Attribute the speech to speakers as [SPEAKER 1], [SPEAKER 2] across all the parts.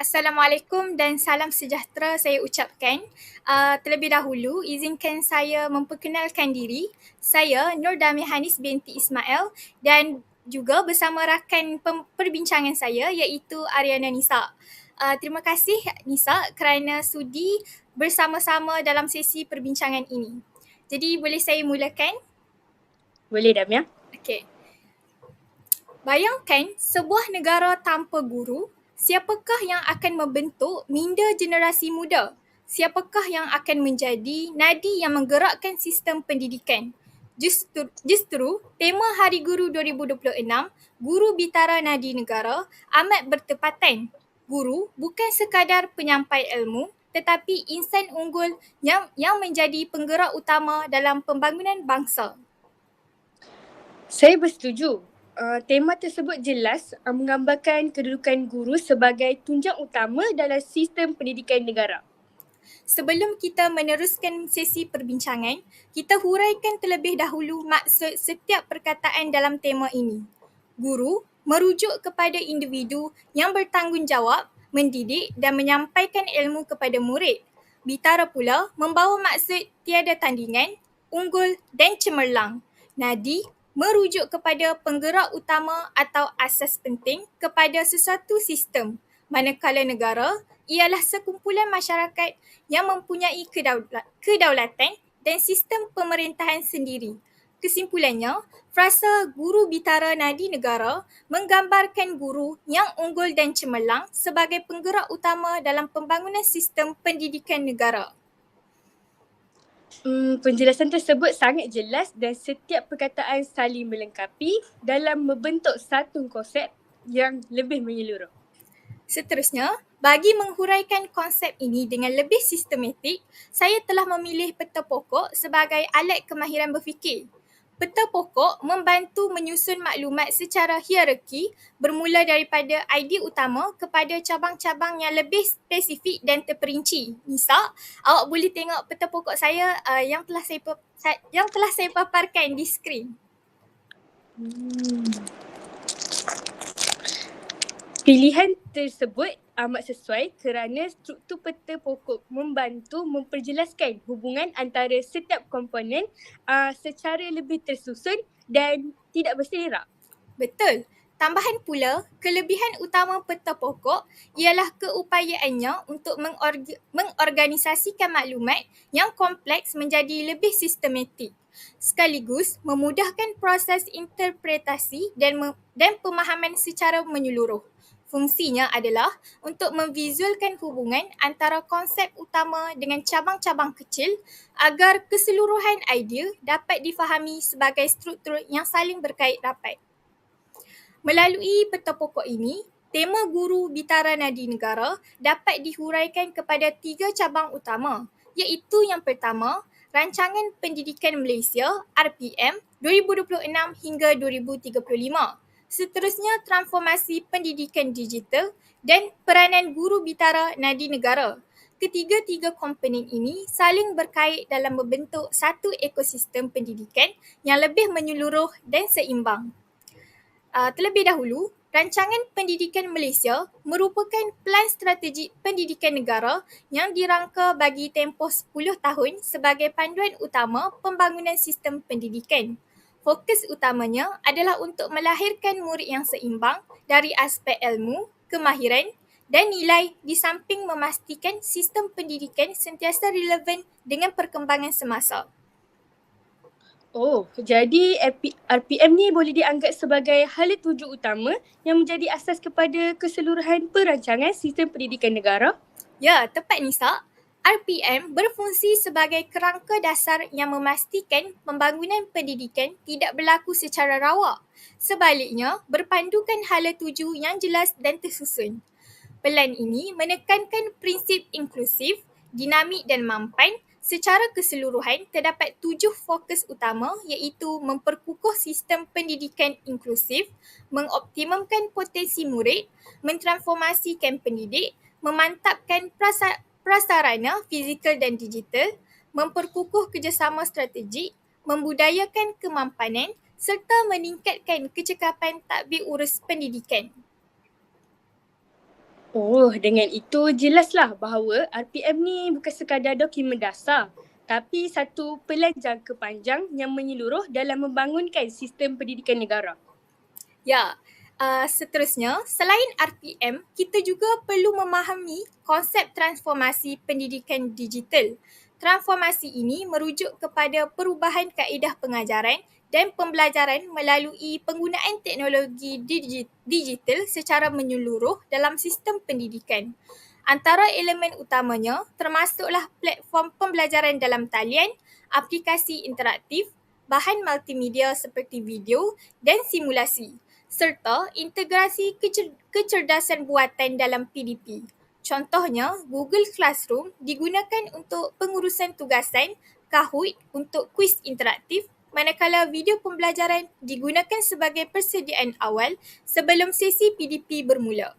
[SPEAKER 1] Assalamualaikum dan salam sejahtera saya ucapkan. Terlebih dahulu, izinkan saya memperkenalkan diri. Saya Nur Dami Hanis binti Ismail dan juga bersama rakan perbincangan saya iaitu Ariana Nisa. Terima kasih Nisa kerana sudi bersama-sama dalam sesi perbincangan ini. Jadi boleh saya mulakan?
[SPEAKER 2] Boleh, Damia.
[SPEAKER 1] Okey. Bayangkan sebuah negara tanpa guru, siapakah yang akan membentuk minda generasi muda? Siapakah yang akan menjadi nadi yang menggerakkan sistem pendidikan? Justru tema Hari Guru 2026, Guru Bitara Nadi Negara, amat bertepatan. Guru bukan sekadar penyampai ilmu, tetapi insan unggul yang menjadi penggerak utama dalam pembangunan bangsa.
[SPEAKER 2] Saya bersetuju. Tema tersebut jelas menggambarkan kedudukan guru sebagai tunjang utama dalam sistem pendidikan negara.
[SPEAKER 1] Sebelum kita meneruskan sesi perbincangan, kita huraikan terlebih dahulu maksud setiap perkataan dalam tema ini. Guru merujuk kepada individu yang bertanggungjawab, mendidik dan menyampaikan ilmu kepada murid. Bitara pula membawa maksud tiada tandingan, unggul dan cemerlang. Nadi merujuk kepada penggerak utama atau asas penting kepada sesuatu sistem, manakala negara ialah sekumpulan masyarakat yang mempunyai kedaulatan dan sistem pemerintahan sendiri. Kesimpulannya, frasa Guru Bitara Nadi Negara menggambarkan guru yang unggul dan cemerlang sebagai penggerak utama dalam pembangunan sistem pendidikan negara.
[SPEAKER 2] Penjelasan tersebut sangat jelas dan setiap perkataan saling melengkapi dalam membentuk satu konsep yang lebih menyeluruh.
[SPEAKER 1] Seterusnya, bagi menghuraikan konsep ini dengan lebih sistematik, saya telah memilih peta pokok sebagai alat kemahiran berfikir. Peta pokok membantu menyusun maklumat secara hierarki bermula daripada idea utama kepada cabang-cabang yang lebih spesifik dan terperinci. Nisa, awak boleh tengok peta pokok saya yang telah saya paparkan di skrin.
[SPEAKER 2] Pilihan tersebut amat sesuai kerana struktur peta pokok membantu memperjelaskan hubungan antara setiap komponen secara lebih tersusun dan tidak berselerak.
[SPEAKER 1] Betul. Tambahan pula, kelebihan utama peta pokok ialah keupayaannya untuk mengorganisasikan maklumat yang kompleks menjadi lebih sistematik, sekaligus memudahkan proses interpretasi dan pemahaman secara menyeluruh. Fungsinya adalah untuk memvisualkan hubungan antara konsep utama dengan cabang-cabang kecil agar keseluruhan idea dapat difahami sebagai struktur yang saling berkait rapat. Melalui peta pokok ini, tema Guru Bitara Nadi Negara dapat dihuraikan kepada 3 cabang utama, iaitu yang pertama, Rancangan Pendidikan Malaysia RPM 2026 hingga 2035. Seterusnya, transformasi pendidikan digital dan peranan Guru Bitara Nadi Negara. Ketiga-tiga komponen ini saling berkait dalam membentuk satu ekosistem pendidikan yang lebih menyeluruh dan seimbang. Terlebih dahulu, Rancangan Pendidikan Malaysia merupakan pelan strategik pendidikan negara yang dirangka bagi tempoh 10 tahun sebagai panduan utama pembangunan sistem pendidikan. Fokus utamanya adalah untuk melahirkan murid yang seimbang dari aspek ilmu, kemahiran dan nilai di samping memastikan sistem pendidikan sentiasa relevan dengan perkembangan semasa.
[SPEAKER 2] Jadi RPM ni boleh dianggap sebagai hala tuju utama yang menjadi asas kepada keseluruhan perancangan sistem pendidikan negara?
[SPEAKER 1] Ya, tepat Nisa. RPM berfungsi sebagai kerangka dasar yang memastikan pembangunan pendidikan tidak berlaku secara rawak. Sebaliknya, berpandukan hala tuju yang jelas dan tersusun. Pelan ini menekankan prinsip inklusif, dinamik dan mampan. Secara keseluruhan, terdapat 7 fokus utama iaitu memperkukuh sistem pendidikan inklusif, mengoptimumkan potensi murid, mentransformasikan pendidik, memantapkan prasarana fizikal dan digital, memperkukuh kerjasama strategik, membudayakan kemampanan serta meningkatkan kecekapan tadbir urus pendidikan.
[SPEAKER 2] Oh, dengan itu jelaslah bahawa RPM ni bukan sekadar dokumen dasar, tapi satu pelan jangka panjang yang menyeluruh dalam membangunkan sistem pendidikan negara.
[SPEAKER 1] Ya, seterusnya, selain RPM, kita juga perlu memahami konsep transformasi pendidikan digital. Transformasi ini merujuk kepada perubahan kaedah pengajaran dan pembelajaran melalui penggunaan teknologi digital secara menyeluruh dalam sistem pendidikan. Antara elemen utamanya termasuklah platform pembelajaran dalam talian, aplikasi interaktif, bahan multimedia seperti video dan simulasi, serta integrasi kecerdasan buatan dalam PDP. Contohnya, Google Classroom digunakan untuk pengurusan tugasan, Kahoot untuk kuis interaktif, manakala video pembelajaran digunakan sebagai persediaan awal sebelum sesi PDP bermula.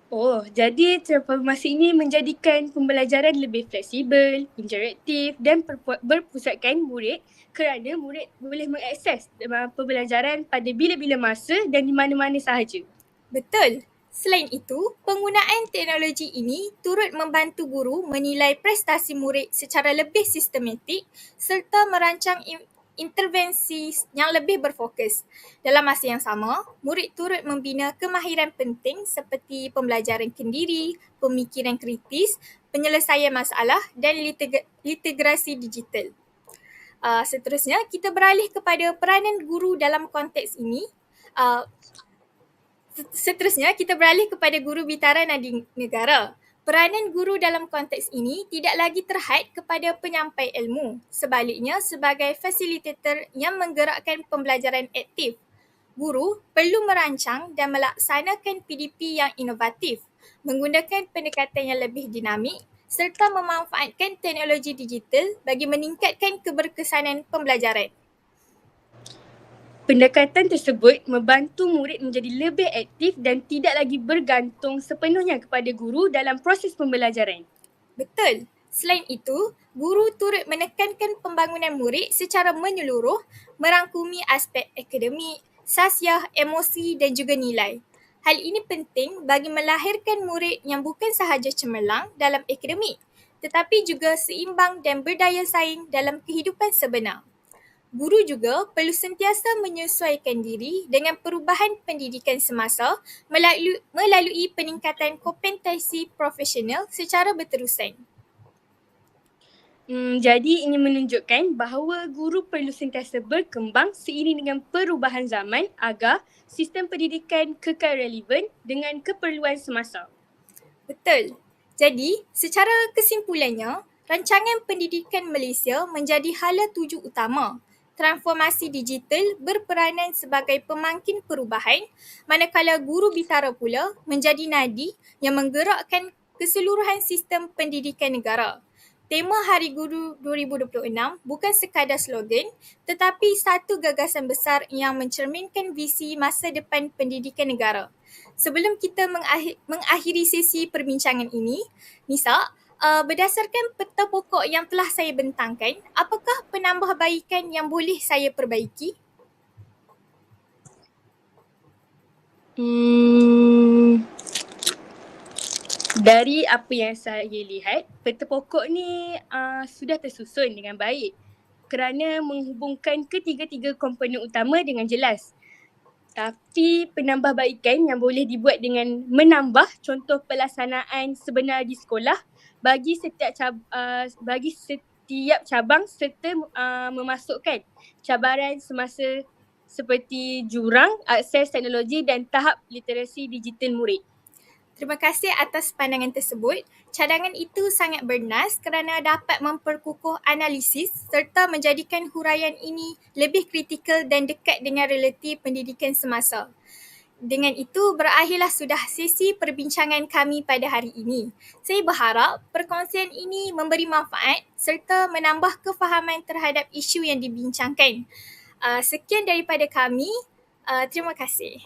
[SPEAKER 2] Oh, jadi transformasi ini menjadikan pembelajaran lebih fleksibel, interaktif dan berpusatkan murid kerana murid boleh mengakses pembelajaran pada bila-bila masa dan di mana-mana sahaja.
[SPEAKER 1] Betul. Selain itu, penggunaan teknologi ini turut membantu guru menilai prestasi murid secara lebih sistematik serta merancang intervensi yang lebih berfokus. Dalam masa yang sama, murid turut membina kemahiran penting seperti pembelajaran kendiri, pemikiran kritis, penyelesaian masalah dan literasi digital. Seterusnya, kita beralih kepada peranan guru dalam konteks ini. Seterusnya, kita beralih kepada guru bitara nadi negara. Peranan guru dalam konteks ini tidak lagi terhad kepada penyampai ilmu, sebaliknya sebagai fasilitator yang menggerakkan pembelajaran aktif. Guru perlu merancang dan melaksanakan PDP yang inovatif, menggunakan pendekatan yang lebih dinamik serta memanfaatkan teknologi digital bagi meningkatkan keberkesanan pembelajaran.
[SPEAKER 2] Pendekatan tersebut membantu murid menjadi lebih aktif dan tidak lagi bergantung sepenuhnya kepada guru dalam proses pembelajaran.
[SPEAKER 1] Betul. Selain itu, guru turut menekankan pembangunan murid secara menyeluruh, merangkumi aspek akademik, sasiah, emosi dan juga nilai. Hal ini penting bagi melahirkan murid yang bukan sahaja cemerlang dalam akademik, tetapi juga seimbang dan berdaya saing dalam kehidupan sebenar. Guru juga perlu sentiasa menyesuaikan diri dengan perubahan pendidikan semasa melalui peningkatan kompetensi profesional secara berterusan.
[SPEAKER 2] Jadi ini menunjukkan bahawa guru perlu sentiasa berkembang seiring dengan perubahan zaman agar sistem pendidikan kekal relevan dengan keperluan semasa.
[SPEAKER 1] Betul. Jadi, secara kesimpulannya, rancangan pendidikan Malaysia menjadi hala tuju utama. Transformasi digital berperanan sebagai pemangkin perubahan, manakala guru bitara pula menjadi nadi yang menggerakkan keseluruhan sistem pendidikan negara. Tema Hari Guru 2026 bukan sekadar slogan, tetapi satu gagasan besar yang mencerminkan visi masa depan pendidikan negara. Sebelum kita mengakhiri sesi perbincangan ini, Nisa, berdasarkan peta pokok yang telah saya bentangkan, apakah penambahbaikan yang boleh saya perbaiki?
[SPEAKER 2] Dari apa yang saya lihat, peta pokok ni sudah tersusun dengan baik kerana menghubungkan ketiga-tiga komponen utama dengan jelas. Tapi penambahbaikan yang boleh dibuat dengan menambah contoh pelaksanaan sebenar di sekolah bagi setiap cabang serta memasukkan cabaran semasa seperti jurang, akses teknologi dan tahap literasi digital murid.
[SPEAKER 1] Terima kasih atas pandangan tersebut. Cadangan itu sangat bernas kerana dapat memperkukuh analisis serta menjadikan huraian ini lebih kritikal dan dekat dengan realiti pendidikan semasa. Dengan itu, berakhirlah sudah sesi perbincangan kami pada hari ini. Saya berharap perkongsian ini memberi manfaat serta menambah kefahaman terhadap isu yang dibincangkan. Sekian daripada kami. Terima kasih.